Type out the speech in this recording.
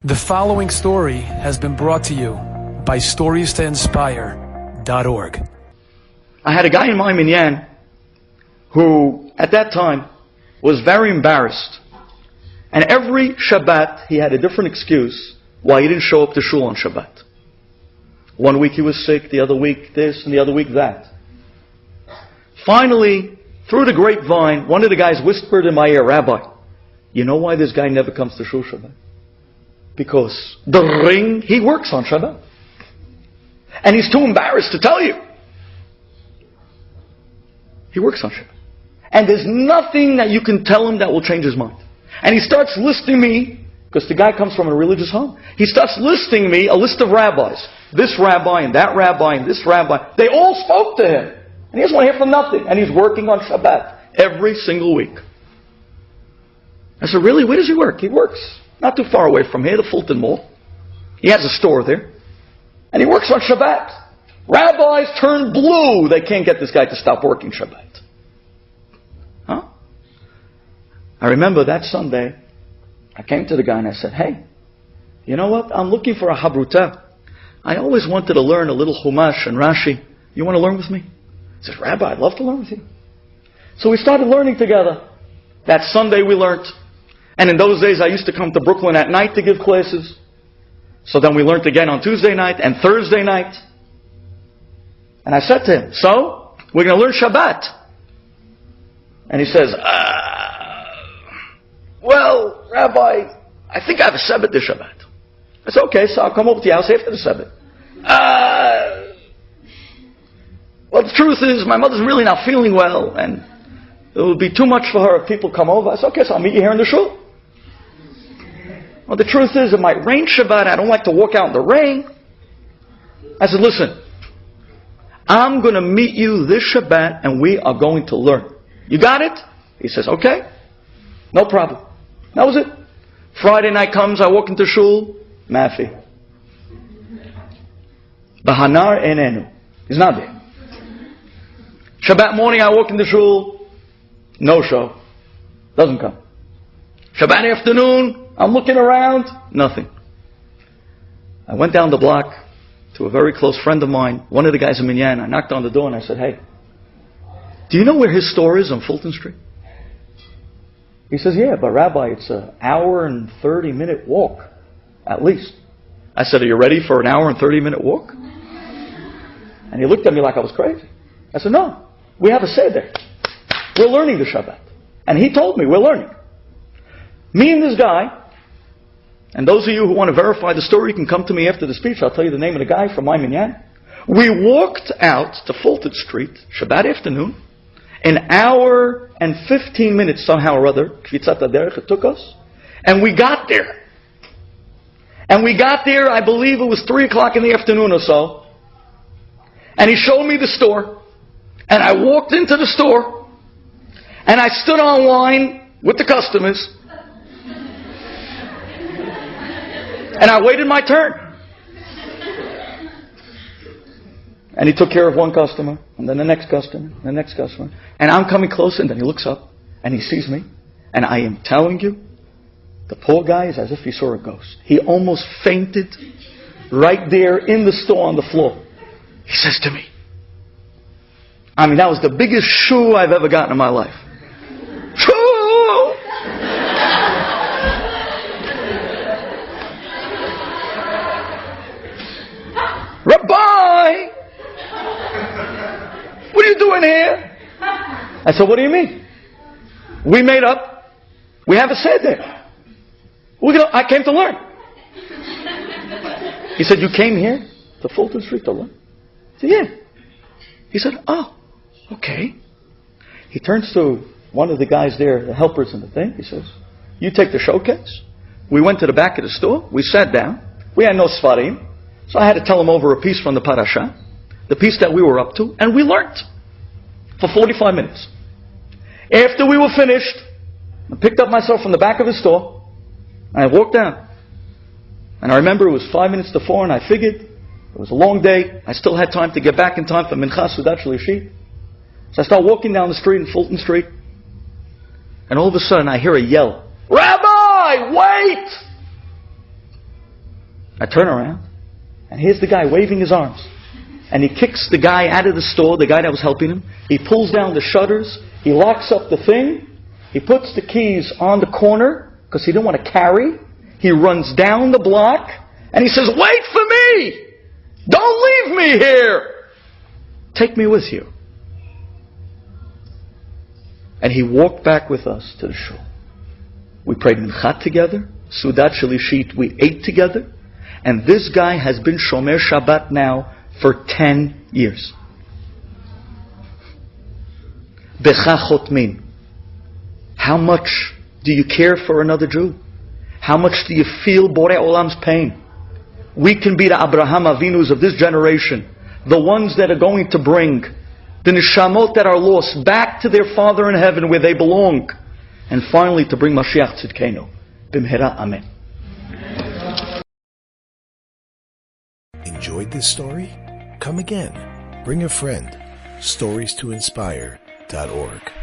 The following story has been brought to you by StoriesToInspire.org. I had a guy in my minyan who, at that time, was very embarrassed. And every Shabbat, he had a different excuse why he didn't show up to shul on Shabbat. One week he was sick, the other week this, and the other week that. Finally, through the grapevine, one of the guys whispered in my ear, "Rabbi, you know why this guy never comes to shul Shabbat? Because the ring, he works on Shabbat. And he's too embarrassed to tell you. He works on Shabbat. And there's nothing that you can tell him that will change his mind." And he starts listing me, because the guy comes from a religious home. He starts listing me a list of rabbis. This rabbi and that rabbi and this rabbi. They all spoke to him. And he doesn't want to hear from nothing. And he's working on Shabbat every single week. I said, "Really? Where does he work?" He works not too far away from here, the Fulton Mall. He has a store there. And he works on Shabbat. Rabbis turn blue. They can't get this guy to stop working Shabbat. Huh? I remember that Sunday, I came to the guy and I said, "Hey, you know what? I'm looking for a habruta. I always wanted to learn a little Chumash and Rashi. You want to learn with me?" He says, "Rabbi, I'd love to learn with you." So we started learning together. That Sunday we learned. And in those days I used to come to Brooklyn at night to give classes. So then we learned again on Tuesday night and Thursday night. And I said to him, "So, we're going to learn Shabbat." And he says, "Well, Rabbi, I think I have a Shabbat this Shabbat." I said, "Okay, so I'll come over to your house after the Shabbat." "Well, the truth is, my mother's really not feeling well, and it would be too much for her if people come over." I said, "Okay, so I'll meet you here in the shul." "Well, the truth is, it might rain Shabbat. I don't like to walk out in the rain." I said, "Listen, I'm going to meet you this Shabbat, and we are going to learn. You got it?" He says, "Okay, no problem." That was it. Friday night comes, I walk into shul, Mafi. Bahanar enenu. He's not there. Shabbat morning, I walk into shul, no show. Doesn't come. Shabbat afternoon, I'm looking around, nothing. I went down the block to a very close friend of mine, one of the guys in Minyan. I knocked on the door and I said, "Hey, do you know where his store is on Fulton Street?" He says, "Yeah, but Rabbi, it's an hour and 30-minute walk, at least." I said, "Are you ready for an hour and 30-minute walk?" And he looked at me like I was crazy. I said, "No, we have a seder. We're learning the Shabbat." And he told me, we're learning. Me and this guy, and those of you who want to verify the story, you can come to me after the speech. I'll tell you the name of the guy from my minyan. We walked out to Fulton Street, Shabbat afternoon, an hour and 15 minutes somehow or other, Kvitzat HaDerech, it took us, and we got there. And we got there, I believe it was 3 o'clock in the afternoon or so, and he showed me the store, and I walked into the store, and I stood online with the customers, and I waited my turn. And he took care of one customer, and then the next customer, and the next customer. And I'm coming closer, and then he looks up, and he sees me. And I am telling you, the poor guy is as if he saw a ghost. He almost fainted right there in the store on the floor. He says to me, I mean, that was the biggest shoo I've ever gotten in my life. Shoo! "Rabbi! What are you doing here?" I said, "What do you mean?" "We made up. We have a seder. I came to learn." He said, "You came here to Fulton Street to learn?" I said, "Yeah." He said, "Oh, okay." He turns to one of the guys there, the helpers in the thing. He says, "You take the showcase." We went to the back of the store. We sat down. We had no svarim. So I had to tell him over a piece from the parasha, the piece that we were up to, and we learned for 45 minutes. After we were finished, I picked up myself from the back of the store, and I walked down. And I remember it was 5 minutes to 4, and I figured it was a long day. I still had time to get back in time for Mincha Sudat Shlishit. So I start walking down the street in Fulton Street, and all of a sudden I hear a yell, "Rabbi, wait!" I turn around, and here's the guy waving his arms. And he kicks the guy out of the store, the guy that was helping him. He pulls down the shutters. He locks up the thing. He puts the keys on the corner, because he didn't want to carry. He runs down the block, and he says, "Wait for me! Don't leave me here! Take me with you." And he walked back with us to the shul. We prayed Mincha together, Sudat Shalishit, we ate together, and this guy has been Shomer Shabbat now for 10 years. Becha chotmin. How much do you care for another Jew? How much do you feel Borei Olam's pain? We can be the Abraham Avinus of this generation, the ones that are going to bring the neshamot that are lost back to their Father in heaven where they belong, and finally to bring Mashiach Tzidkenu. B'mhera Amen. Enjoyed this story? Come again. Bring a friend. StoriesToInspire.org